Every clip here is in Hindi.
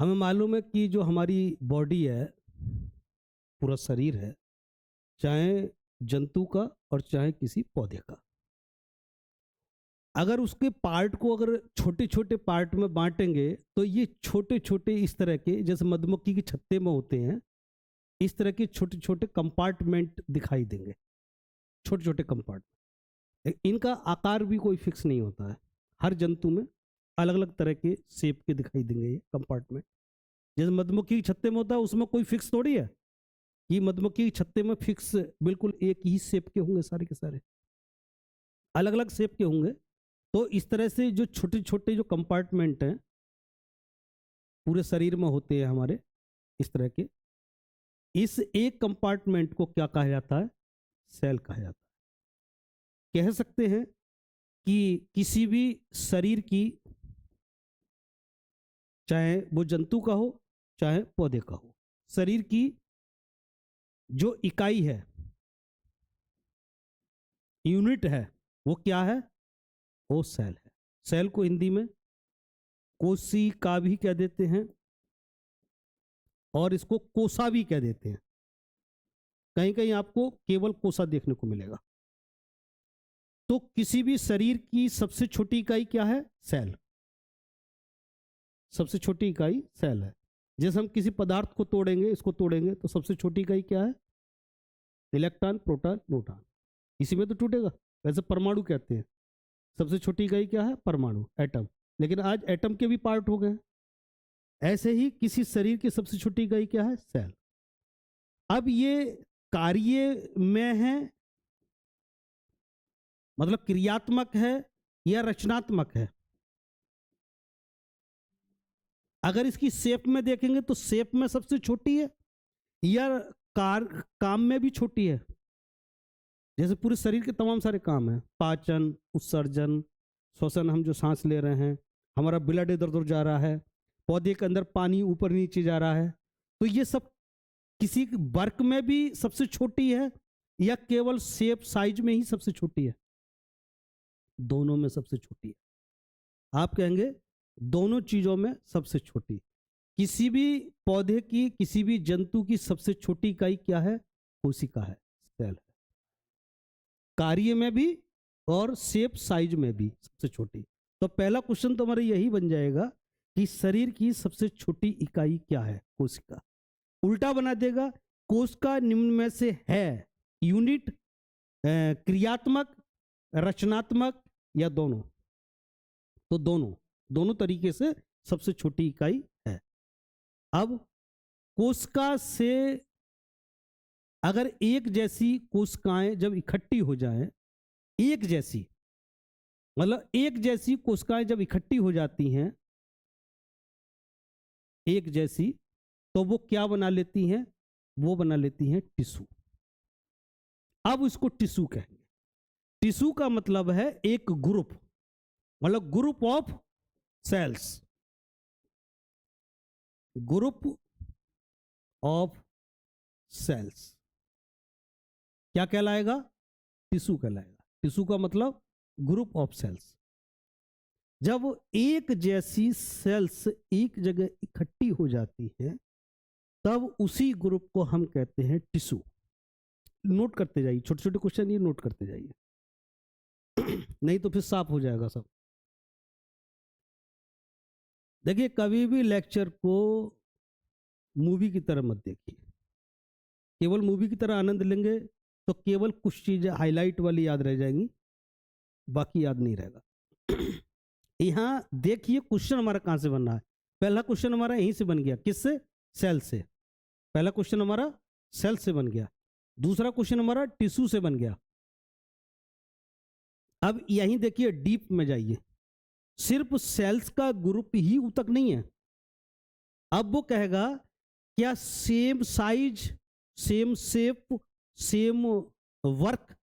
हमें मालूम है कि जो हमारी बॉडी है, पूरा शरीर है, चाहे जंतु का और चाहे किसी पौधे का, अगर उसके पार्ट को अगर छोटे छोटे पार्ट में बांटेंगे तो ये छोटे छोटे इस तरह के, जैसे मधुमक्खी के छत्ते में होते हैं, इस तरह के छोटे छोटे कंपार्टमेंट दिखाई देंगे। छोटे छोटे कंपार्टमेंट, इनका आकार भी कोई फिक्स नहीं होता है। हर जंतु में अलग अलग तरह के शेप के दिखाई देंगे ये कंपार्टमेंट। जैसे मधुमक्खी के छत्ते में होता है, उसमें कोई फिक्स थोड़ी है कि मधुमक्खी के छत्ते में फिक्स बिल्कुल एक ही शेप के होंगे, सारे के सारे अलग अलग शेप के होंगे। तो इस तरह से जो छोटे छोटे जो कंपार्टमेंट हैं पूरे शरीर में होते हैं हमारे, इस तरह के, इस एक कंपार्टमेंट को क्या कहा जाता है? सेल कहा जाता है। कह सकते हैं कि किसी भी शरीर की, चाहे वो जंतु का हो चाहे पौधे का हो, शरीर की जो इकाई है, यूनिट है, वो क्या है? वो सेल है। सेल को हिंदी में कोशिका भी कह देते हैं और इसको कोसा भी कह देते हैं। कहीं कहीं आपको केवल कोसा देखने को मिलेगा। तो किसी भी शरीर की सबसे छोटी इकाई क्या है? सेल। सबसे छोटी इकाई सेल है। जैसे हम किसी पदार्थ को तोड़ेंगे, इसको तोड़ेंगे, तो सबसे छोटी इकाई क्या है? Electron, proton, neutron. इसी में तो टूटेगा। वैसे परमाणु कहते हैं। सबसे छोटी इकाई क्या है? परमाणु, एटम। लेकिन आज एटम के भी पार्ट हो गए। ऐसे ही किसी शरीर की सबसे छोटी इकाई क्या है? सेल। अब ये कार्य में है, मतलब क्रियात्मक है या रचनात्मक है? अगर इसकी शेप में देखेंगे तो शेप में सबसे छोटी है या काम में भी छोटी है? जैसे पूरे शरीर के तमाम सारे काम हैं, पाचन, उत्सर्जन, श्वसन, हम जो सांस ले रहे हैं, हमारा ब्लड इधर उधर जा रहा है, पौधे के अंदर पानी ऊपर नीचे जा रहा है, तो ये सब किसी वर्क में भी सबसे छोटी है या केवल शेप साइज में ही सबसे छोटी है? दोनों में सबसे छोटी है। आप कहेंगे दोनों चीजों में सबसे छोटी। किसी भी पौधे की, किसी भी जंतु की सबसे छोटी इकाई क्या है? कोशिका है, सेल है। कार्य में भी और शेप साइज में भी सबसे छोटी। तो पहला क्वेश्चन तो हमारा यही बन जाएगा कि शरीर की सबसे छोटी इकाई क्या है? कोशिका। उल्टा बना देगा, कोशिका निम्न में से है यूनिट, क्रियात्मक, रचनात्मक या दोनों? तो दोनों, दोनों तरीके से सबसे छोटी इकाई है। अब कोशिका से अगर एक जैसी कोशिकाएं जब इकट्ठी हो जाएं, एक जैसी, मतलब एक जैसी कोशिकाएं जब इकट्ठी हो जाती हैं एक जैसी, तो वो क्या बना लेती हैं? वो बना लेती हैं टिश्यू। अब इसको टिश्यू कहेंगे। टिश्यू का मतलब है एक ग्रुप, मतलब group of cells. Group of cells क्या कहलाएगा? टिश्यू कहलाएगा। टिश्यू का मतलब ग्रुप ऑफ सेल्स। जब एक जैसी सेल्स एक जगह इकट्ठी हो जाती है तब उसी ग्रुप को हम कहते हैं टिश्यू। नोट करते जाइए, छोटे छोटे क्वेश्चन ये नोट करते जाइए नहीं तो फिर साफ हो जाएगा सब। देखिए, कभी भी लेक्चर को मूवी की तरह मत देखिए। केवल मूवी की तरह आनंद लेंगे तो केवल कुछ चीजें हाईलाइट वाली याद रह जाएंगी, बाकी याद नहीं रहेगा। यहाँ देखिए क्वेश्चन हमारा कहां से बन रहा है। पहला क्वेश्चन हमारा यहीं से बन गया। किससे? सेल से। पहला क्वेश्चन हमारा सेल से बन गया। दूसरा क्वेश्चन हमारा टिश्यू से बन गया। अब यहीं देखिए, डीप में जाइए। सिर्फ सेल्स का ग्रुप ही तक नहीं है। अब वो कहेगा क्या same size, same shape, same work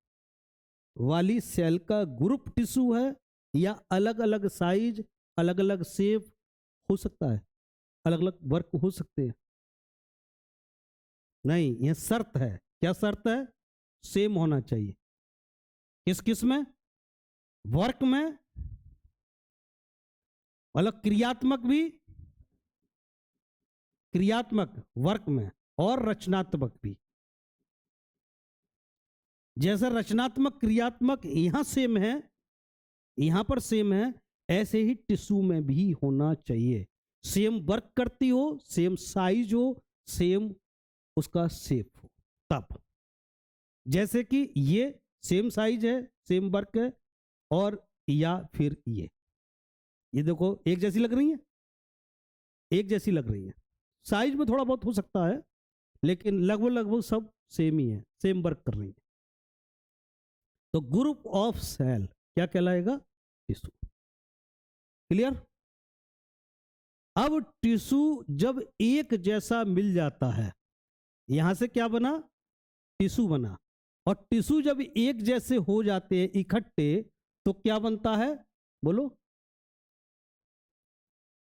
वाली सेल का ग्रुप टिश्यू है या अलग अलग साइज, अलग अलग शेप हो सकता है, अलग अलग वर्क हो सकते हैं? नहीं, यह शर्त है। क्या शर्त है? सेम होना चाहिए। किस किस में? वर्क में, मतलब क्रियात्मक भी क्रियात्मक वर्क में और रचनात्मक भी। जैसे रचनात्मक क्रियात्मक यहां सेम है, यहां पर सेम है, ऐसे ही टिश्यू में भी होना चाहिए। सेम वर्क करती हो, सेम साइज हो, सेम उसका शेप हो, तब। जैसे कि ये सेम साइज है, सेम वर्क है, और या फिर ये देखो एक जैसी लग रही है, एक जैसी लग रही है। साइज में थोड़ा बहुत हो सकता है, लेकिन लगभग लगभग सब सेम ही है, सेम वर्क कर रही है। तो ग्रुप ऑफ सेल क्या कहलाएगा? टिश्यू। क्लियर? अब टिश्यू जब एक जैसा मिल जाता है, यहां से क्या बना? टिश्यू बना। और टिश्यू जब एक जैसे हो जाते हैं इकट्ठे, तो क्या बनता है? बोलो।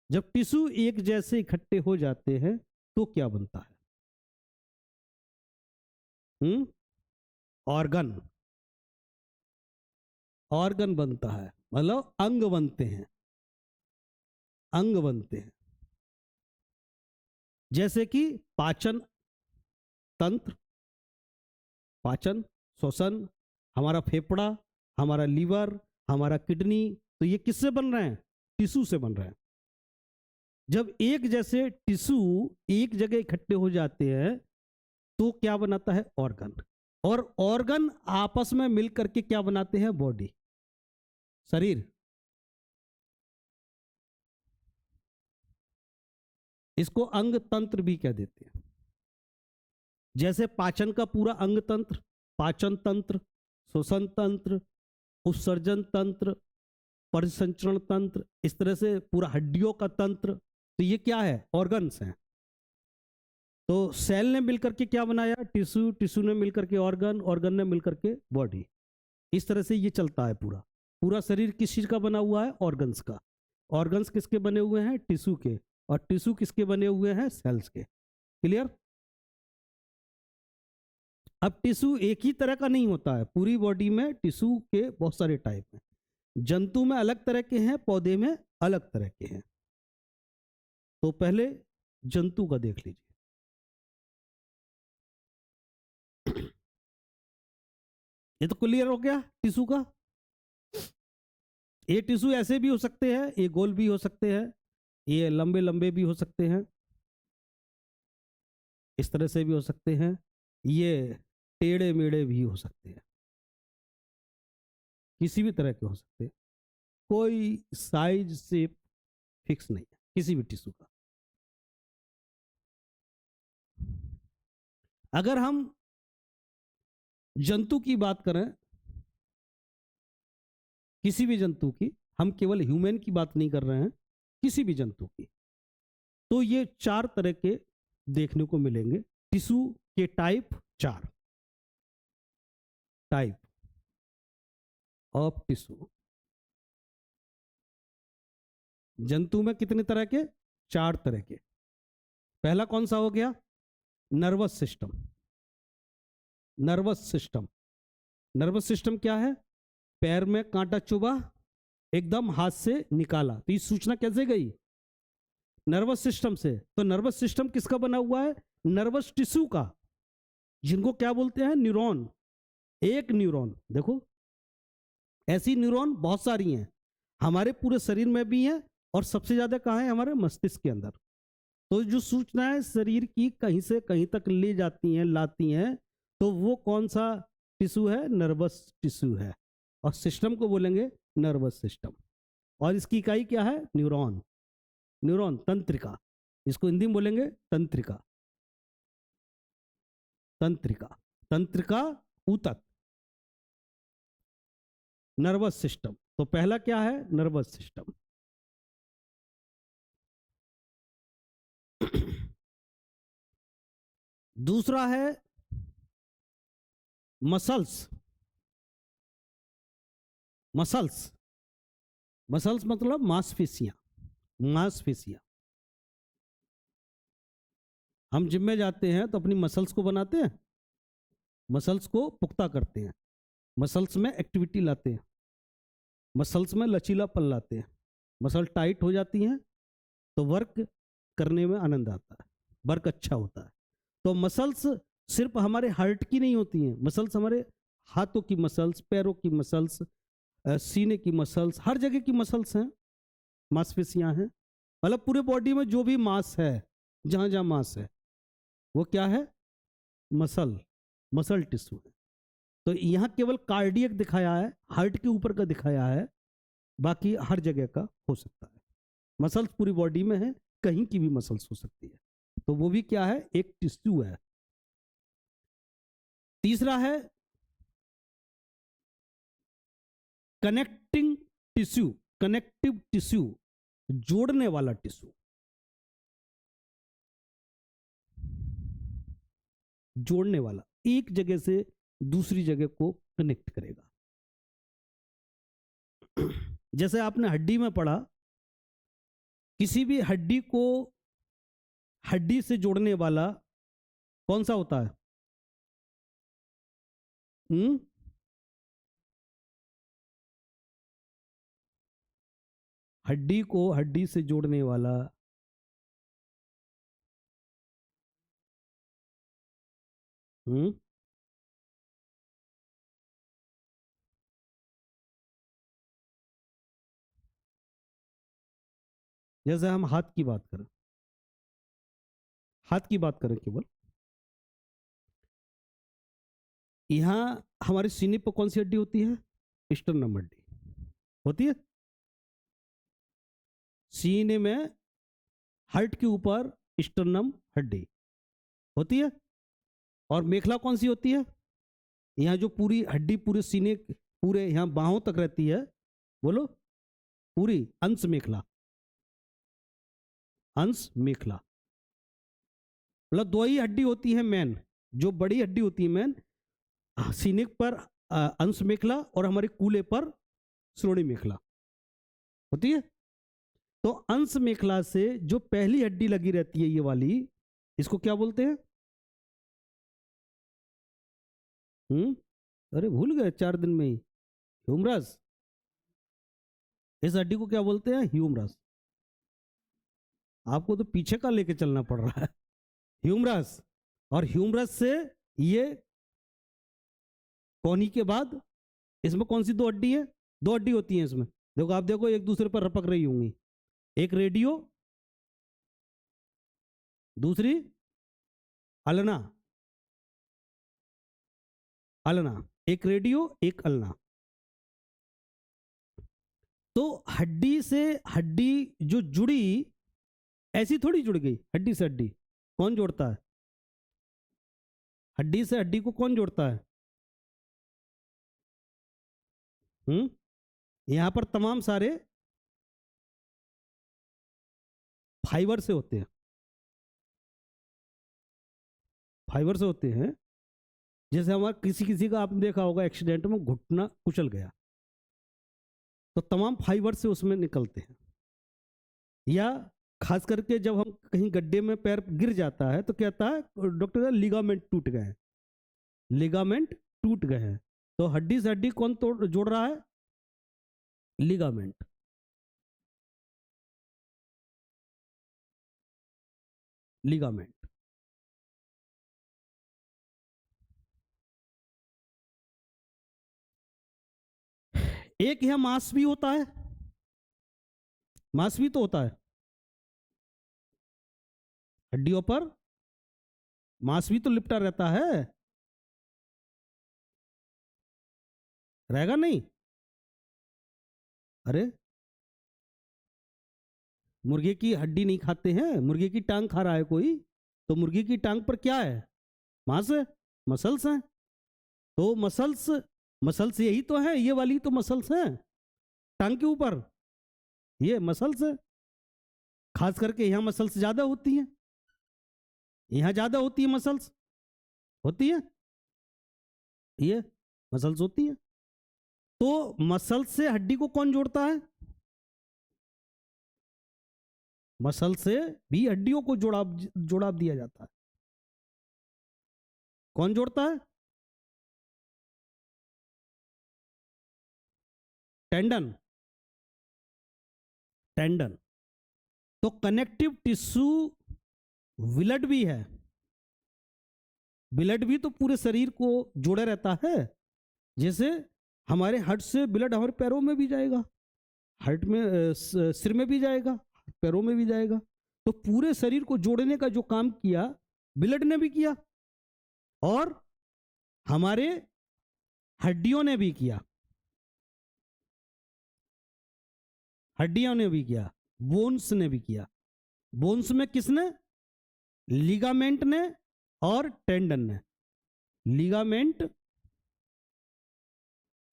जब टिश्यू एक जैसे इकट्ठे हो जाते हैं तो क्या बनता है? ऑर्गन। ऑर्गन बनता है, मतलब अंग बनते हैं, अंग बनते हैं। जैसे कि पाचन तंत्र, पाचन, श्वसन, हमारा फेफड़ा, हमारा लीवर, हमारा किडनी, तो ये किससे बन रहे हैं? टिश्यू से बन रहे हैं। जब एक जैसे टिश्यू एक जगह इकट्ठे हो जाते हैं तो क्या बनाता है? ऑर्गन। और ऑर्गन आपस में मिलकर के क्या बनाते हैं? बॉडी, शरीर। इसको अंग तंत्र भी कह देते हैं। जैसे पाचन का पूरा अंग तंत्र, पाचन तंत्र, श्वसन तंत्र, उत्सर्जन तंत्र, परिसंचरण तंत्र, इस तरह से पूरा हड्डियों का तंत्र, तो ये क्या है? ऑर्गन्स हैं। तो सेल ने मिलकर के क्या बनाया? टिश्यू, टिश्यू ने मिलकर के ऑर्गन, ऑर्गन ने मिलकर के बॉडी। इस तरह से ये चलता है पूरा। पूरा शरीर किस चीज का बना हुआ है? ऑर्गन्स का। ऑर्गन्स किसके बने हुए हैं? टिश्यू के। और टिश्यू किसके बने हुए हैं? सेल्स के। क्लियर? अब टिश्यू एक ही तरह का नहीं होता है, पूरी बॉडी में टिश्यू के बहुत सारे टाइप हैं। जंतु में अलग तरह के हैं, पौधे में अलग तरह के हैं। तो पहले जंतु का देख लीजिए। ये तो क्लियर हो गया टिश्यू का। ये टिश्यू ऐसे भी हो सकते हैं, ये गोल भी हो सकते हैं, ये लंबे लंबे भी हो सकते हैं, इस तरह से भी हो सकते हैं, ये टेढ़े मेढ़े भी हो सकते हैं, किसी भी तरह के हो सकते हैं। कोई साइज शेप फिक्स नहीं है किसी भी टिश्यू का। अगर हम जंतु की बात करें, किसी भी जंतु की, हम केवल ह्यूमन की बात नहीं कर रहे हैं, किसी भी जंतु की, तो ये 4 तरह के देखने को मिलेंगे। टिश्यू के टाइप 4 टाइप ऑफ टिश्यू। जंतु में कितने तरह के? 4 तरह के। पहला कौन सा हो गया? Nervous system. Nervous system. Nervous system क्या है? पैर में कांटा चुभा, एकदम हाथ से निकाला, तो ये सूचना कैसे गई? नर्वस सिस्टम से। तो नर्वस सिस्टम किसका बना हुआ है? नर्वस टिश्यू का, जिनको क्या बोलते हैं? न्यूरॉन। एक न्यूरॉन, देखो ऐसी न्यूरॉन बहुत सारी हैं, हमारे पूरे शरीर में भी है, और सबसे ज्यादा कहाँ है? हमारे मस्तिष्क के अंदर। तो जो सूचनाएं शरीर की कहीं से कहीं तक ले जाती हैं, लाती हैं, तो वो कौन सा टिश्यू है? नर्वस टिश्यू है। और सिस्टम को बोलेंगे नर्वस सिस्टम। और इसकी इकाई क्या है? न्यूरॉन। न्यूरॉन, तंत्रिका, इसको हिंदी में बोलेंगे तंत्रिका। तंत्रिका, तंत्रिका, ऊतक। Nervous system. तो पहला क्या है? Nervous system. दूसरा है मसल्स। मसल्स, मसल्स मतलब मांसपेशियां। मांसपेशियां। हम जिम में जाते हैं तो अपनी मसल्स को बनाते हैं, मसल्स को पुख्ता करते हैं, मसल्स में एक्टिविटी लाते हैं, मसल्स में लचीलापन लाते हैं। मसल टाइट हो जाती हैं तो वर्क करने में आनंद आता है, वर्क अच्छा होता है। तो मसल्स सिर्फ हमारे हार्ट की नहीं होती हैं, मसल्स हमारे हाथों की मसल्स, पैरों की मसल्स, सीने की मसल्स, हर जगह की मसल्स हैं, मांसपेशियां हैं। मतलब पूरे बॉडी में जो भी मांस है, जहां जहां मांस है, वो क्या है? मसल, मसल टिश्यू है। तो यहाँ केवल कार्डियक दिखाया है, हार्ट के ऊपर का दिखाया है, बाकी हर जगह का हो सकता है। मसल्स पूरी बॉडी में है, कहीं की भी मसल्स हो सकती है। तो वो भी क्या है? एक टिश्यू है। तीसरा है कनेक्टिंग टिश्यू, कनेक्टिव टिश्यू, जोड़ने वाला टिश्यू, जोड़ने वाला, एक जगह से दूसरी जगह को कनेक्ट करेगा। जैसे आपने हड्डी में पढ़ा, किसी भी हड्डी को हड्डी से जोड़ने वाला कौन सा होता है? हम्म, हड्डी को हड्डी से जोड़ने वाला, हम्म, जैसे हम हाथ की बात करें, हाथ की बात करें केवल, यहां हमारे सीने पर कौन सी हड्डी होती है? स्टर्नम हड्डी होती है। सीने में हार्ट के ऊपर स्टर्नम हड्डी होती है। और मेखला कौन सी होती है? यहाँ जो पूरी हड्डी पूरे सीने, पूरे यहाँ बाहों तक रहती है, बोलो, पूरी अंश मेखला, अंश मेखला। मतलब दो ही हड्डी होती है मेन, जो बड़ी हड्डी होती है मेन, सीने पर अंश मेखला और हमारे कूले पर श्रोणि मेखला होती है। तो अंश मेखला से जो पहली हड्डी लगी रहती है, ये वाली, इसको क्या बोलते हैं? अरे भूल गए 4 दिन में ही। ह्यूमरस। इस हड्डी को क्या बोलते हैं? ह्यूमरस। आपको तो पीछे का लेके चलना पड़ रहा है। ह्यूमरस। और ह्यूमरस से ये कोहनी के बाद इसमें कौन सी दो हड्डी है? दो हड्डी होती हैं इसमें, देखो आप देखो, एक दूसरे पर रपक रही होंगी। एक रेडियो, दूसरी अल्ना, अल्ना। एक रेडियो, एक अल्ना। तो हड्डी से हड्डी जो जुड़ी, ऐसी थोड़ी जुड़ गई हड्डी से हड्डी। कौन जोड़ता है? हड्डी से हड्डी को कौन जोड़ता है? यहां पर तमाम सारे फाइबर से होते हैं, फाइबर से होते हैं। जैसे हमारा किसी किसी का आपने देखा होगा, एक्सीडेंट में घुटना कुचल गया, तो तमाम फाइबर से उसमें निकलते हैं। या खास करके जब हम कहीं गड्ढे में पैर गिर जाता है तो कहता है डॉक्टर, लिगामेंट टूट गए हैं, लिगामेंट टूट गए हैं। तो हड्डी से हड्डी कौन तोड़ जोड़ रहा है? लिगामेंट। लिगामेंट। एक यह मांस भी होता है, मांस भी तो होता है हड्डियों पर, मांस भी तो लिपटा रहता है, रहेगा नहीं? अरे मुर्गे की हड्डी नहीं खाते हैं, मुर्गे की टांग खा रहा है कोई, तो मुर्गे की टांग पर क्या है? मांस है, मसल्स हैं। तो मसल्स, मसल्स यही तो है, ये वाली तो मसल्स हैं टांग के ऊपर, ये मसल्स है। खास करके यहां मसल्स ज्यादा होती हैं, यहां ज्यादा होती है मसल्स, होती है, ये मसल्स होती है। तो मसल्स से हड्डी को कौन जोड़ता है? मसल से भी हड्डियों को जोड़ाव दिया जाता है। कौन जोड़ता है? Tendon, tendon. तो कनेक्टिव टिश्यू ब्लड भी है, ब्लड भी तो पूरे शरीर को जोड़े रहता है। जैसे हमारे हार्ट से ब्लड हमारे पैरों में भी जाएगा, हार्ट में सिर में भी जाएगा, पैरों में भी जाएगा। तो पूरे शरीर को जोड़ने का जो काम किया ब्लड ने भी किया, और हमारे हड्डियों ने भी किया, हड्डियों ने भी किया, बोन्स ने भी किया। बोन्स में किसने? लिगामेंट ने और टेंडन ने। Ligament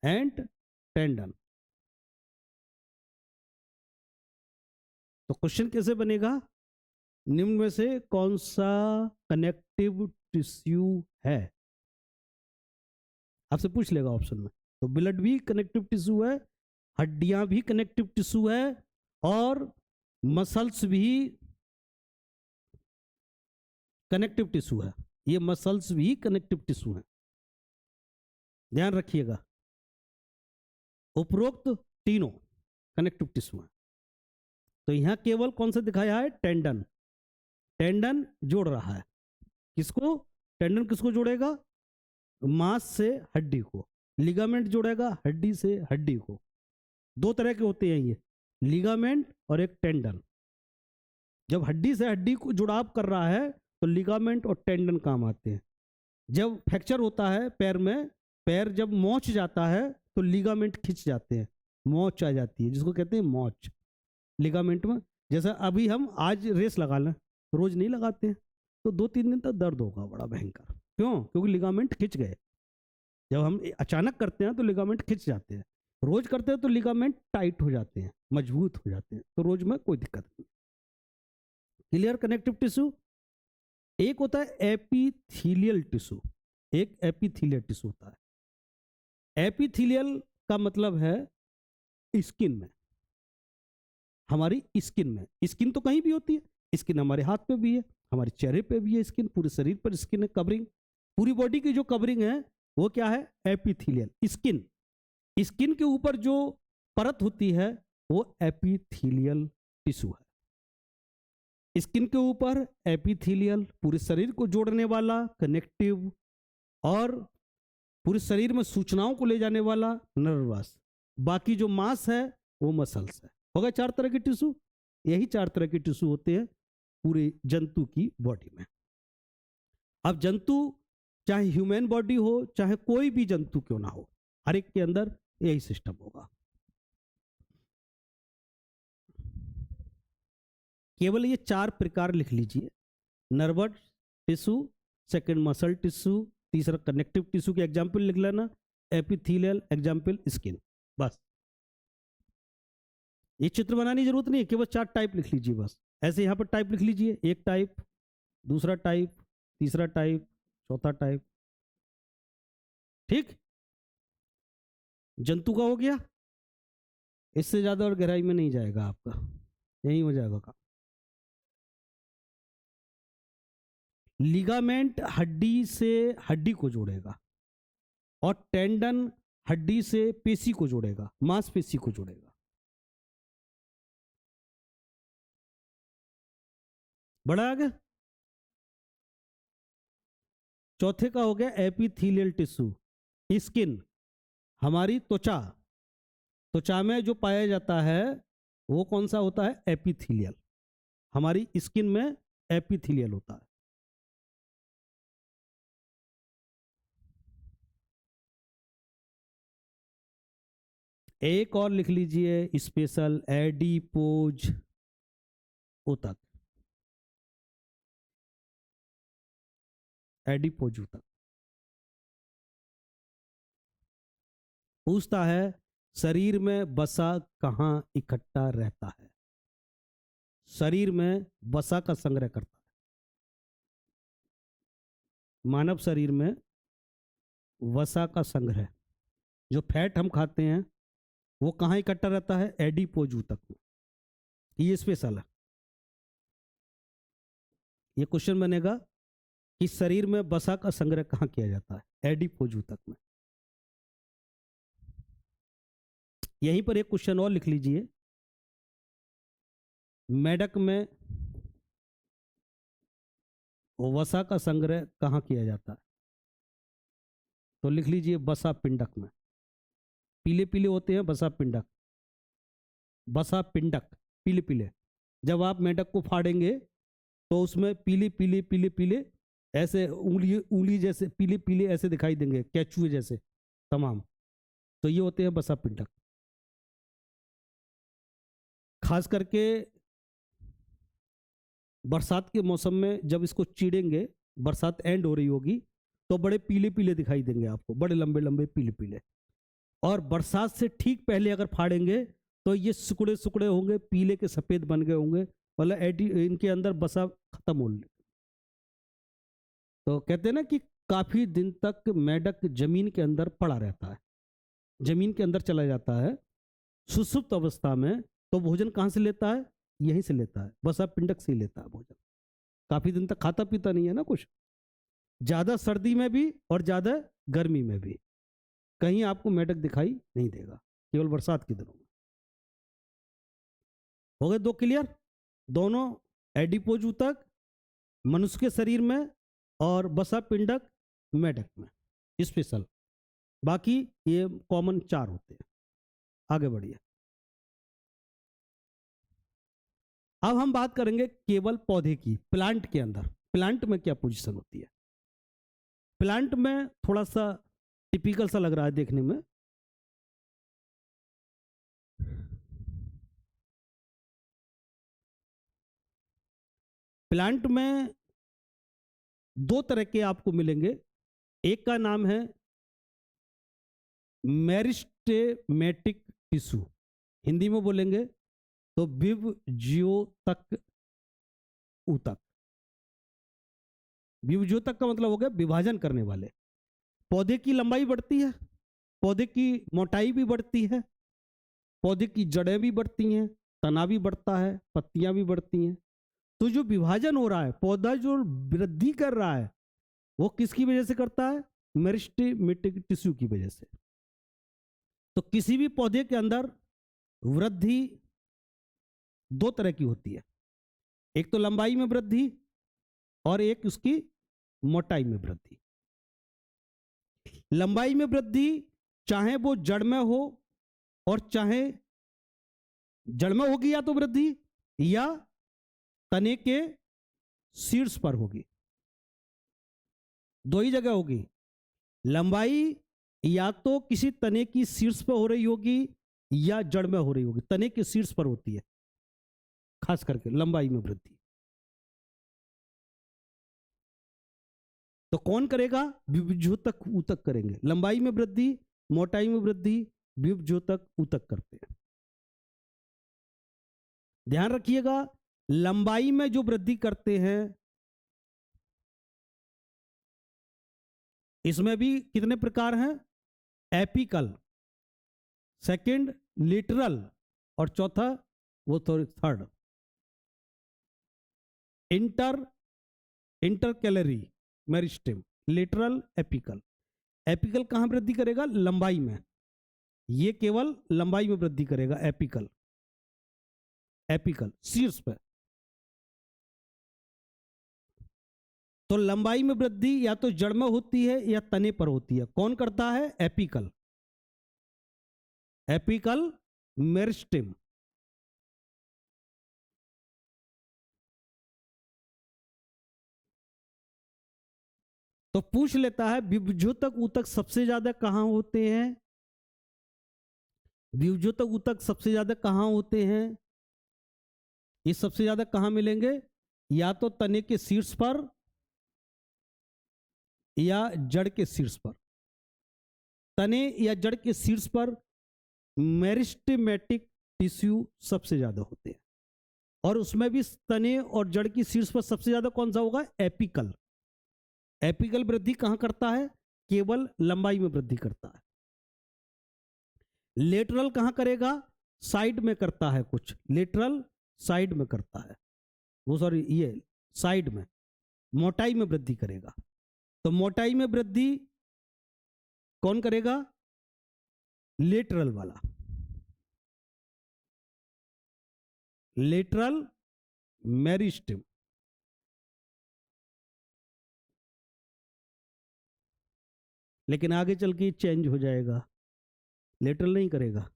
and tendon. तो क्वेश्चन कैसे बनेगा? निम्न में से कौन सा कनेक्टिव टिश्यू है? आपसे पूछ लेगा ऑप्शन में। तो ब्लड भी कनेक्टिव टिश्यू है, हड्डियां भी कनेक्टिव टिश्यू है, और मसल्स भी कनेक्टिव टिश्यू है। ये मसल्स भी कनेक्टिव टिश्यू है, ध्यान रखिएगा। उपरोक्त तीनों कनेक्टिव टिश्यू है। तो यहां केवल कौन सा दिखाया है? टेंडन। टेंडन जोड़ रहा है किसको? टेंडन किसको जोड़ेगा? मांस से हड्डी को। लिगामेंट जोड़ेगा हड्डी से हड्डी को। दो तरह के होते हैं ये, लिगामेंट और एक टेंडन। जब हड्डी से हड्डी को जुड़ाव कर रहा है तो लिगामेंट और टेंडन काम आते हैं। जब फ्रैक्चर होता है पैर में, पैर जब मोच जाता है तो लिगामेंट खिंच जाते हैं, मोच आ जाती है, जिसको कहते हैं मोच लिगामेंट में। जैसा अभी हम आज रेस लगा लें, रोज नहीं लगाते हैं, तो 2-3 दिन तक दर्द होगा बड़ा भयंकर। क्यों? क्योंकि लिगामेंट खिंच गए। जब हम अचानक करते हैं तो लिगामेंट खिंच जाते हैं, रोज करते हैं तो लिगामेंट टाइट हो जाते हैं, मजबूत हो जाते हैं, तो रोज में कोई दिक्कत नहीं। क्लियर? कनेक्टिव टिश्यू एक होता है एपिथेलियल टिश्यू, एक एपिथेलियल टिश्यू होता है। एपिथेलियल का मतलब है स्किन में, हमारी स्किन में। स्किन तो कहीं भी होती है, स्किन हमारे हाथ पे भी है, हमारे चेहरे पे भी है स्किन, पूरे शरीर पर स्किन है, कवरिंग, पूरी बॉडी की जो कवरिंग है वो क्या है? Epithelial skin. स्किन के ऊपर जो परत होती है वो एपिथेलियल टिश्यू है। स्किन के ऊपर एपिथेलियल, पूरे शरीर को जोड़ने वाला कनेक्टिव, और पूरे शरीर में सूचनाओं को ले जाने वाला नर्वस। बाकी जो मांस है वो मसल्स है। हो गए 4 तरह के टिश्यू। यही 4 तरह के टिश्यू होते हैं पूरे जंतु की बॉडी में। अब जंतु चाहे ह्यूमन बॉडी हो चाहे कोई भी जंतु क्यों ना हो, हर एक के अंदर यही सिस्टम होगा। केवल ये 4 प्रकार लिख लीजिए। Nervous tissue, second muscle tissue, तीसरा कनेक्टिव टिश्यू के एग्जाम्पल लिख लेना, एपिथेलियल एग्जाम्पल स्किन। बस ये चित्र बनाने की जरूरत नहीं है, केवल 4 टाइप लिख लीजिए बस। ऐसे यहां पर टाइप लिख लीजिए, एक टाइप, दूसरा टाइप, तीसरा टाइप, चौथा टाइप। ठीक, जंतु का हो गया। इससे ज्यादा और गहराई में नहीं जाएगा आपका, यही हो जाएगा काम। लिगामेंट हड्डी से हड्डी को जोड़ेगा, और टेंडन हड्डी से पेशी को जोड़ेगा, मांसपेशी को जोड़ेगा। बड़ा आगे। चौथे का हो गया एपिथेलियल टिश्यू, स्किन, हमारी त्वचा। त्वचा में जो पाया जाता है वो कौन सा होता है? एपिथेलियल। हमारी स्किन में एपिथेलियल होता है। एक और लिख लीजिए, स्पेशल एडिपोज ऊतक। एडिपोज ऊतक पूछता है शरीर में वसा कहां इकट्ठा रहता है? शरीर में वसा का संग्रह करता है। मानव शरीर में वसा का संग्रह, जो फैट हम खाते हैं वो कहां इकट्ठा रहता है? एडिपोज ऊतक में। ये स्पेशल है। ये क्वेश्चन बनेगा कि शरीर में वसा का संग्रह कहां किया जाता है? एडिपोज ऊतक में। यहीं पर एक क्वेश्चन और लिख लीजिए, मेढक में वसा का संग्रह कहाँ किया जाता है? तो लिख लीजिए वसा पिंडक में। पीले पीले होते हैं वसा पिंडक, वसा पिंडक पीले पीले। जब आप मेंढक को फाड़ेंगे तो उसमें पीले पीले पीले पीले ऐसे उंगली उंगली जैसे पीले पीले ऐसे दिखाई देंगे, केचुए जैसे तमाम। तो ये होते हैं वसा पिंडक। खास करके बरसात के मौसम में जब इसको चीरेंगे, बरसात एंड हो रही होगी, तो बड़े पीले पीले दिखाई देंगे आपको, बड़े लंबे लंबे पीले पीले। और बरसात से ठीक पहले अगर फाड़ेंगे तो ये सुकड़े सुकड़े होंगे, पीले के सफेद बन गए होंगे, मतलब इनके अंदर बसा खत्म हो। तो कहते हैं ना कि काफी दिन तक मेंढक जमीन के अंदर पड़ा रहता है, जमीन के अंदर चला जाता है सुसुप्त अवस्था में। तो भोजन कहाँ से लेता है? यहीं से लेता है, वसा पिंडक से ही लेता है भोजन। काफी दिन तक खाता पीता नहीं है ना कुछ, ज्यादा सर्दी में भी और ज्यादा गर्मी में भी कहीं आपको मेंढक दिखाई नहीं देगा, केवल बरसात के दिनों में। हो गए दो क्लियर? दोनों एडिपोज ऊतक मनुष्य के शरीर में और वसा पिंडक मेंढक में स्पेशल। बाकी ये कॉमन 4 होते हैं। आगे बढ़िए। अब हम बात करेंगे केवल पौधे की, प्लांट के अंदर। प्लांट में क्या पोजीशन होती है? प्लांट में थोड़ा सा टिपिकल सा लग रहा है देखने में। प्लांट में 2 तरह के आपको मिलेंगे। एक का नाम है मेरिस्टेमेटिक टिश्यू, हिंदी में बोलेंगे तो विभज्योतक ऊतक। विभज्योतक का मतलब हो गया विभाजन करने वाले। पौधे की लंबाई बढ़ती है, पौधे की मोटाई भी बढ़ती है, पौधे की जड़ें भी बढ़ती हैं, तना भी बढ़ता है, पत्तियां भी बढ़ती हैं। तो जो विभाजन हो रहा है, पौधा जो वृद्धि कर रहा है, वो किसकी वजह से करता है? मेरिस्टेमेटिक टिश्यू की वजह से। तो किसी भी पौधे के अंदर वृद्धि 2 तरह की होती है, एक तो लंबाई में वृद्धि और एक उसकी मोटाई में वृद्धि। लंबाई में वृद्धि चाहे वो जड़ में हो और चाहे जड़ में होगी या तो वृद्धि, या तने के शीर्ष पर होगी, 2 ही जगह होगी। लंबाई या तो किसी तने की शीर्ष पर हो रही होगी या जड़ में हो रही होगी, तने के शीर्ष पर होती है खास करके लंबाई में वृद्धि। तो कौन करेगा? विभज्योतक ऊतक करेंगे। लंबाई में वृद्धि, मोटाई में वृद्धि विभज्योतक ऊतक करते हैं। ध्यान रखिएगा, लंबाई में जो वृद्धि करते हैं इसमें भी कितने प्रकार हैं? एपिकल, सेकंड लिटरल, और चौथा वो third intercalary meristem. Literal, apical. Apical कहां वृद्धि करेगा? लंबाई में। ये केवल लंबाई में वृद्धि करेगा एपिकल, एपिकल शीर्ष पर। तो लंबाई में वृद्धि या तो जड़ में होती है या तने पर होती है। कौन करता है? Apical, apical meristem. तो पूछ लेता है विभज्योतक ऊतक सबसे ज्यादा कहां होते हैं? विभज्योतक ऊतक सबसे ज्यादा कहां होते हैं? ये सबसे ज्यादा कहां मिलेंगे? या तो तने के शीर्ष पर या जड़ के शीर्ष पर। तने या जड़ के शीर्ष पर मेरिस्टेमेटिक टिश्यू सबसे ज्यादा होते हैं, और उसमें भी तने और जड़ की शीर्ष पर सबसे ज्यादा कौन सा होगा? एपिकल। एपिकल वृद्धि कहां करता है? केवल लंबाई में वृद्धि करता है। लेटरल कहां करेगा? साइड में करता है कुछ, लेटरल साइड में करता है वो, सॉरी ये साइड में, मोटाई में वृद्धि करेगा। तो मोटाई में वृद्धि कौन करेगा? लेटरल वाला, लेटरल मेरिस्टेम। लेकिन आगे चल के चेंज हो जाएगा, लेटरल नहीं करेगा।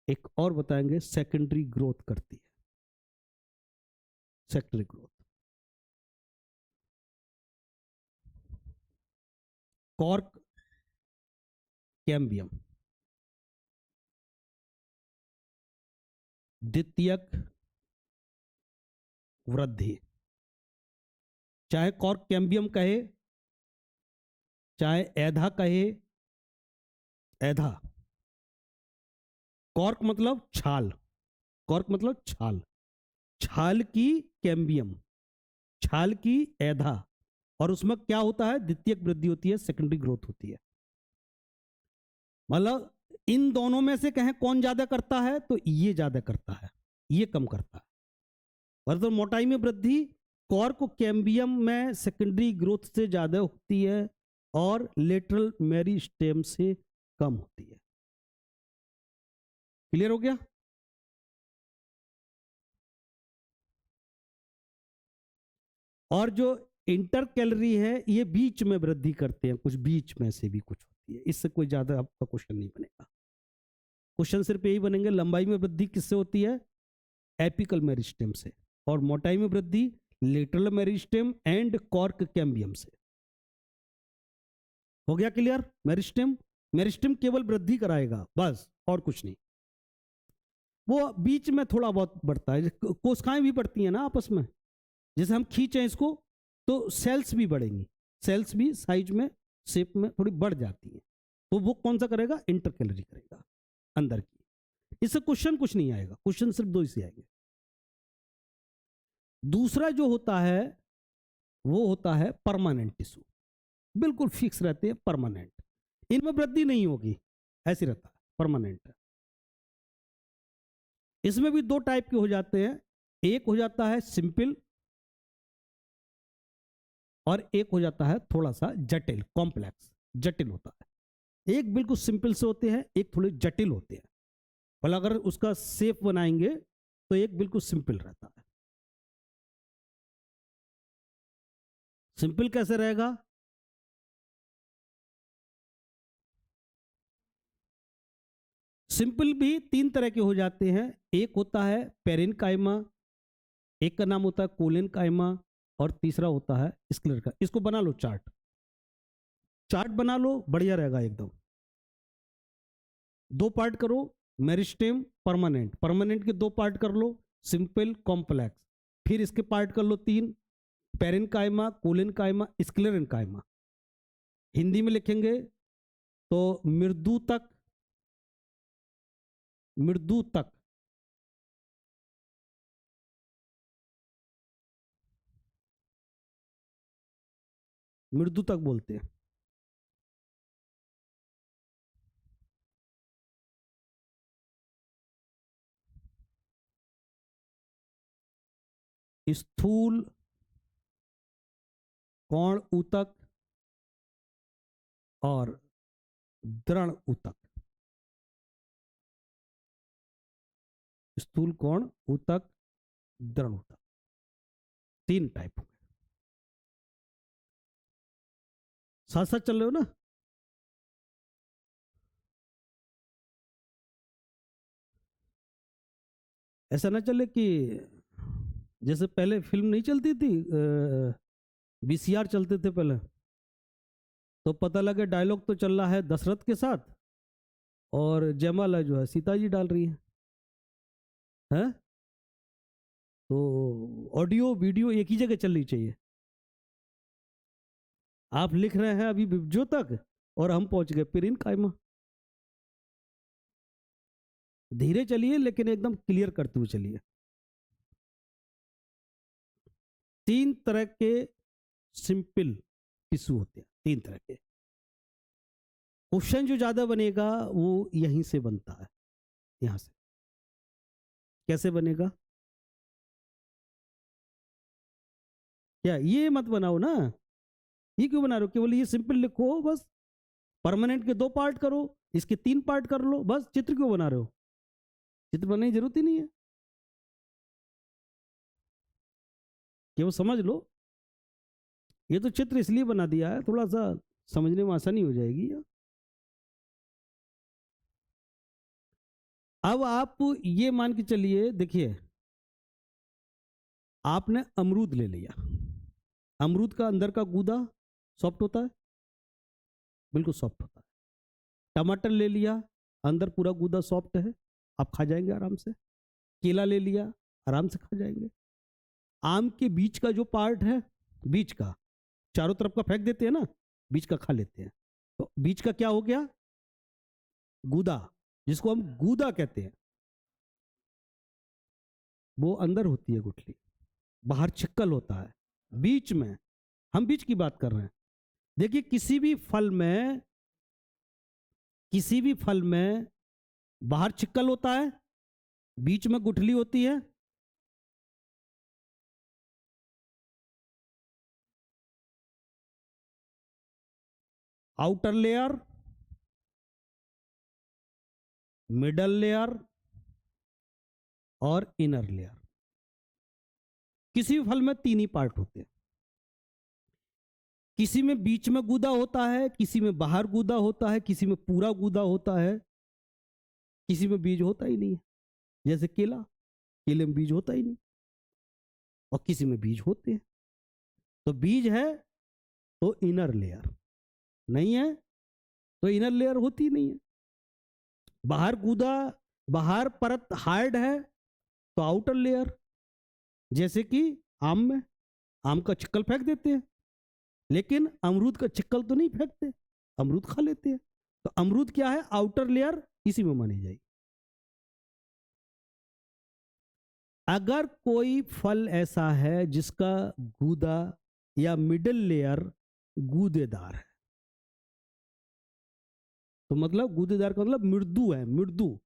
एक और बताएंगे, सेकेंडरी ग्रोथ करती है, सेकेंडरी ग्रोथ। कॉर्क कैम्बियम, द्वितीयक वृद्धि, चाहे कॉर्क कैम्बियम कहे, चाहे एधा कहे, एधा, कॉर्क मतलब छाल, कॉर्क मतलब छाल, छाल की कैम्बियम, छाल की एधा, और उसमें क्या होता है, द्वितीयक वृद्धि होती है, सेकेंडरी ग्रोथ होती है। मतलब इन दोनों में से कहें कौन ज्यादा करता है, तो ये ज्यादा करता है, ये कम करता है। और तो मोटाई में वृद्धि कॉर्क कैम्बियम में सेकेंडरी ग्रोथ से ज्यादा होती है और लेटरल मेरिस्टेम से कम होती है। क्लियर हो गया? और जो इंटर कैलोरी है ये बीच में वृद्धि करते हैं, कुछ बीच में से भी कुछ होती है, इससे कोई ज्यादा आपका क्वेश्चन नहीं बनेगा। क्वेश्चन सिर्फ यही बनेंगे, लंबाई में वृद्धि किससे होती है, एपिकल मेरिस्टेम से, और मोटाई में वृद्धि lateral meristem and cork cambium से। हो गया क्लियर? मेरिस्टेम, मेरिस्टेम केवल वृद्धि कराएगा बस, और कुछ नहीं। वो बीच में थोड़ा बहुत बढ़ता है, कोशिकाएं भी बढ़ती हैं ना आपस में, जैसे हम खींचें इसको तो सेल्स भी बढ़ेंगी, सेल्स भी साइज में शेप में थोड़ी बढ़ जाती है, तो वो कौन सा करेगा, इंटर कैलोरी करेगा अंदर की। इससे क्वेश्चन कुछ नहीं आएगा, क्वेश्चन सिर्फ दो ही आएंगे। दूसरा जो होता है वो होता है परमानेंट टिश्यू, बिल्कुल फिक्स रहते हैं, परमानेंट, इनमें वृद्धि नहीं होगी, ऐसे रहता है, परमानेंट। इसमें भी दो टाइप के हो जाते हैं, एक हो जाता है सिंपल और एक हो जाता है थोड़ा सा जटिल, कॉम्प्लेक्स, जटिल होता है। एक बिल्कुल सिंपल से होते हैं, एक थोड़े जटिल होते हैं, और अगर उसका शेप बनाएंगे तो एक बिल्कुल सिंपल रहता है। सिंपल कैसे रहेगा, सिंपल भी तीन तरह के हो जाते हैं, एक होता है पेरेनकाइमा, एक का नाम होता है कोलेनकाइमा, और तीसरा होता है स्क्लेरका। इसको बना लो चार्ट, चार्ट बना लो, बढ़िया रहेगा एकदम। दो पार्ट करो, मेरिस्टेम परमानेंट, परमानेंट के दो पार्ट कर लो, सिंपल कॉम्प्लेक्स, फिर इसके पार्ट कर लो तीन, पेरेनकाइमा, कोलेनकाइमा, स्क्लेरेनकाइमा। हिंदी में लिखेंगे तो मृदु तक, मृदु तक, मृदु तक बोलते हैं। स्थूल कोण ऊतक और दृढ़ ऊतक, स्थूल कोण ऊतक, दृढ़ ऊतक, तीन टाइप हो गए। साथ साथ चल रहे हो ना? ऐसा ना चले कि जैसे पहले फिल्म नहीं चलती थी, वीसीआर चलते थे पहले, तो पता लगे डायलॉग तो चल रहा है दशरथ के साथ और जयमाला जो है सीता जी डाल रही है? तो ऑडियो वीडियो एक ही जगह चलनी चाहिए। आप लिख रहे हैं अभी विब्जो तक और हम पहुंच गए पिरिन कायमा। धीरे चलिए लेकिन एकदम क्लियर करते हुए चलिए। तीन तरह के सिंपल टिश्यू होते हैं, तीन तरह के। क्वेश्चन जो ज्यादा बनेगा वो यहीं से बनता है, यहां से। कैसे बनेगा? क्या ये मत बनाओ ना, ये क्यों बना रहे हो? केवल ये सिंपल लिखो बस, परमानेंट के दो पार्ट करो, इसके तीन पार्ट कर लो बस। चित्र क्यों बना रहे हो? चित्र बनाने की जरूरत ही नहीं है, केवल समझ लो। ये तो चित्र इसलिए बना दिया है थोड़ा सा समझने में आसानी हो जाएगी। अब आप ये मान के चलिए, देखिए आपने अमरूद ले लिया, अमरूद का अंदर का गूदा सॉफ्ट होता है, बिल्कुल सॉफ्ट होता है। टमाटर ले लिया, अंदर पूरा गूदा सॉफ्ट है, आप खा जाएंगे आराम से। केला ले लिया, आराम से खा जाएंगे। आम के बीच का जो पार्ट है, बीच का, चारों तरफ का फेंक देते हैं ना, बीच का खा लेते हैं। तो बीच का क्या हो गया? गूदा, जिसको हम गूदा कहते हैं। वो अंदर होती है गुठली, बाहर छिक्कल होता है। बीच में, हम बीच की बात कर रहे हैं। देखिए किसी भी फल में, किसी भी फल में बाहर छिक्कल होता है, बीच में गुठली होती है। आउटर लेयर, मिडल लेयर और इनर लेयर। किसी भी फल में तीन ही पार्ट होते हैं। किसी में बीच में गूदा होता है, किसी में बाहर गूदा होता है, किसी में पूरा गूदा होता है, किसी में बीज होता ही नहीं है। जैसे केला, केले में बीज होता ही नहीं, और किसी में बीज होते हैं। तो बीज है तो इनर लेयर, नहीं है तो इनर लेयर होती नहीं है। बाहर गूदा, बाहर परत हार्ड है तो आउटर लेयर। जैसे कि आम में, आम का छिक्कल फेंक देते हैं, लेकिन अमरूद का छिक्कल तो नहीं फेंकते, अमरूद खा लेते हैं। तो अमरूद क्या है? आउटर लेयर, इसी में मानी जाएगी। अगर कोई फल ऐसा है जिसका गूदा या मिडिल लेयर गूदेदार है, तो मतलब गूदेदार का मतलब मृदु है, मृदु,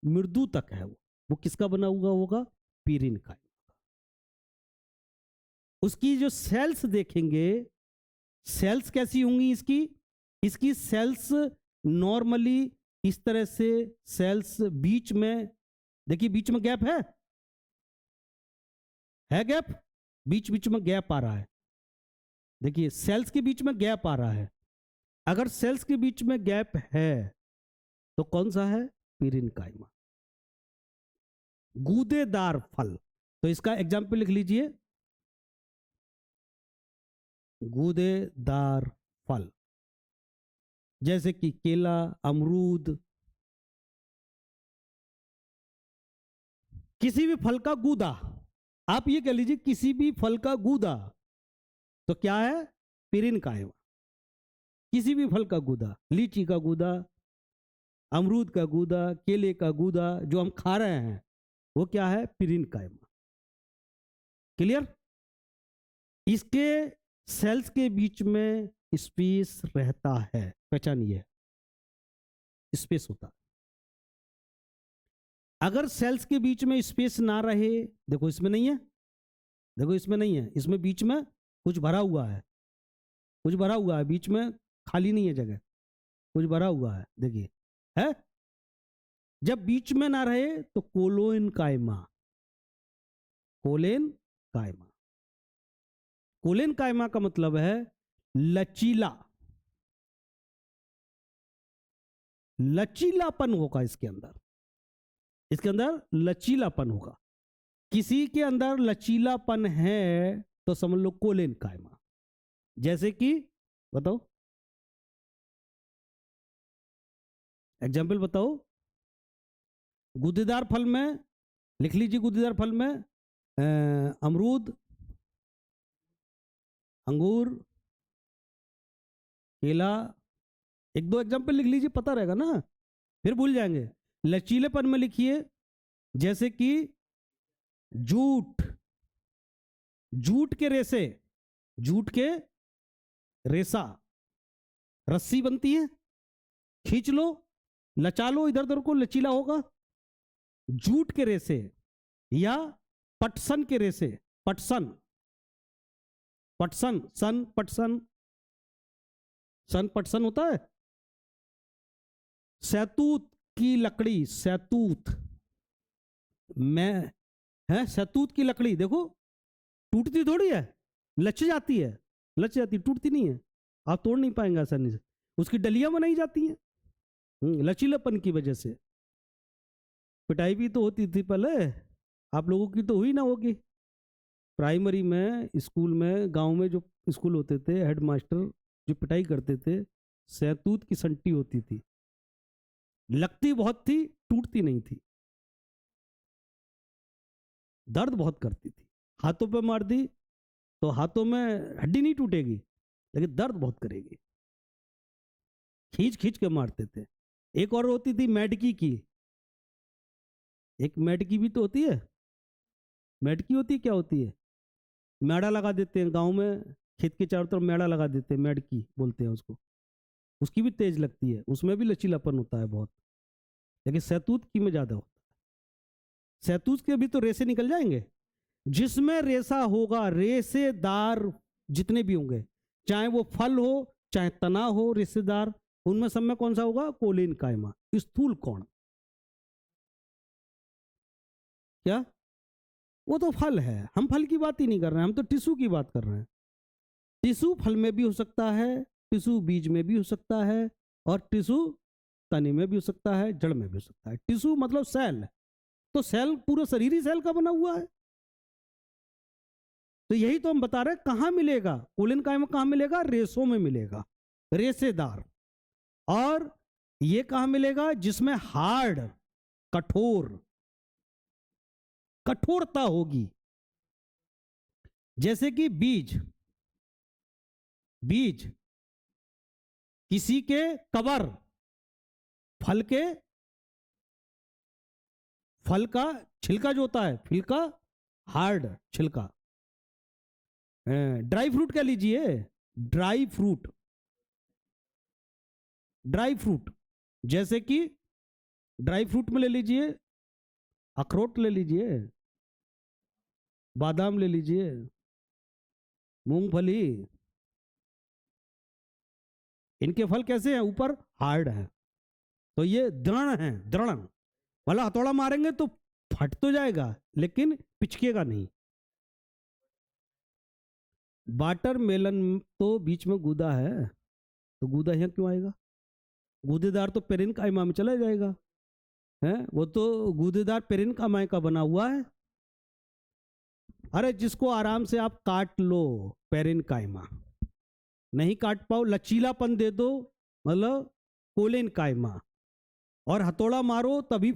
मृदु तक है वो किसका बना हुआ होगा? पीरिन का। उसकी जो सेल्स देखेंगे, सेल्स कैसी होंगी इसकी? इसकी सेल्स नॉर्मली इस तरह से, सेल्स बीच में, देखिए बीच में गैप है गैप, बीच बीच में गैप आ रहा है। देखिए सेल्स के बीच में गैप आ रहा है। अगर सेल्स के बीच में गैप है तो कौन सा है? पीरिनकाइमा, गूदेदार फल। तो इसका एग्जाम्पल लिख लीजिए, गूदेदार फल, जैसे कि केला, अमरूद। किसी भी फल का गूदा, आप ये कह लीजिए किसी भी फल का गूदा, तो क्या है? पीरिनकाइमा। किसी भी फल का गूदा, लीची का गूदा, अमरूद का गूदा, केले का गूदा जो हम खा रहे हैं, वो क्या है? पीरिनकाइमा। क्लियर? इसके सेल्स के बीच में स्पेस रहता है, पहचानिए, स्पेस होता है। अगर सेल्स के बीच में स्पेस ना रहे, देखो इसमें नहीं है, देखो इसमें नहीं है, इसमें बीच में कुछ भरा हुआ है, कुछ भरा हुआ है, बीच में खाली नहीं है जगह, कुछ भरा हुआ है, देखिए है। जब बीच में ना रहे तो कोलोन कायमा, कोलेन कायमा। कोलेन कायमा का मतलब है लचीला, लचीलापन होगा इसके अंदर, इसके अंदर लचीलापन होगा। किसी के अंदर लचीलापन है तो समझ लो कोलेन कायमा। जैसे कि बताओ, एग्जाम्पल बताओ। गूदेदार फल में लिख लीजिए, गूदेदार फल में अमरूद, अंगूर, केला, एक दो एग्जाम्पल लिख लीजिए, पता रहेगा ना, फिर भूल जाएंगे। लचीलेपन में लिखिए, जैसे कि जूट, जूट के रेसे, जूट के रेसा, रस्सी बनती है, खींच लो, लचा लो, इधर उधर को लचीला होगा। जूट के रेसे या पटसन के रेसे, पटसन, पटसन, सन पटसन, सन पटसन होता है। सैतूत की लकड़ी, सैतूत में है, सैतूत की लकड़ी देखो, टूटती थोड़ी है, लच जाती है, लच जाती, टूटती नहीं है। आप तोड़ नहीं पाएंगे आसानी से। उसकी डलियां बनाई जाती हैं लचीलापन की वजह से। पिटाई भी तो होती थी पहले, आप लोगों की तो हुई ना होगी। प्राइमरी में, स्कूल में, गांव में जो स्कूल होते थे, हेडमास्टर जो पिटाई करते थे, सहतूत की संटी होती थी, लगती बहुत थी, टूटती नहीं थी, दर्द बहुत करती थी। हाथों पे मार दी तो हाथों में हड्डी नहीं टूटेगी, लेकिन दर्द बहुत करेगी। खींच खींच के मारते थे। एक और होती थी मेडकी की, एक मेडकी भी तो होती है। मेडकी होती है, क्या होती है? मेड़ा लगा देते हैं गांव में, खेत के चारों तरफ मेड़ा लगा देते हैं, मेडकी बोलते हैं उसको। उसकी भी तेज लगती है, उसमें भी लचीलापन होता है बहुत, लेकिन सहतूत की में ज्यादा होता है। सहतूत के भी तो रेसे निकल जाएंगे। जिसमें रेसा होगा, रेसेदार जितने भी होंगे, चाहे वो फल हो चाहे तना हो रेसेदार, उनमें सब में कौन सा होगा? कोलिन कायमा, स्थूल कोण। क्या? वो तो फल है, हम फल की बात ही नहीं कर रहे हैं, हम तो टिश्यू की बात कर रहे हैं। टिश्यू फल में भी हो सकता है, टिश्यू बीज में भी हो सकता है, और टिश्यू तने में भी हो सकता है, जड़ में भी हो सकता है। टिश्यू मतलब सेल, तो सेल पूरा शरीर ही सेल का बना हुआ है। तो यही तो हम बता रहे हैं, कहां मिलेगा कोलिन कायमा? कहां मिलेगा? रेसों में मिलेगा, रेसेदार। और ये कहां मिलेगा? जिसमें हार्ड, कठोर, कठोरता होगी। जैसे कि बीज, बीज किसी के कवर, फल के, फल का छिलका जो होता है, छिलका हार्ड छिलका। ड्राई फ्रूट कह लीजिए, ड्राई फ्रूट, ड्राई फ्रूट जैसे कि ड्राई फ्रूट में ले लीजिए, अखरोट ले लीजिए, बादाम ले लीजिए, मूंगफली, इनके फल कैसे हैं? ऊपर हार्ड है, तो ये दृढ़ है। दृढ़ मतलब हथौड़ा मारेंगे तो फट तो जाएगा, लेकिन पिचकेगा नहीं। वाटर मेलन तो बीच में गूदा है, तो गूदा यहाँ क्यों आएगा? गूदेदार तो पेरिन कायमा में चला जाएगा, है वो तो गूदेदार पेरिन कायमा का बना हुआ है। अरे जिसको आराम से आप काट लो, पेरिन कायमा। नहीं काट पाओ, लचीलापन दे दो, मतलब कोलिन कायमा। और हथौड़ा मारो तभी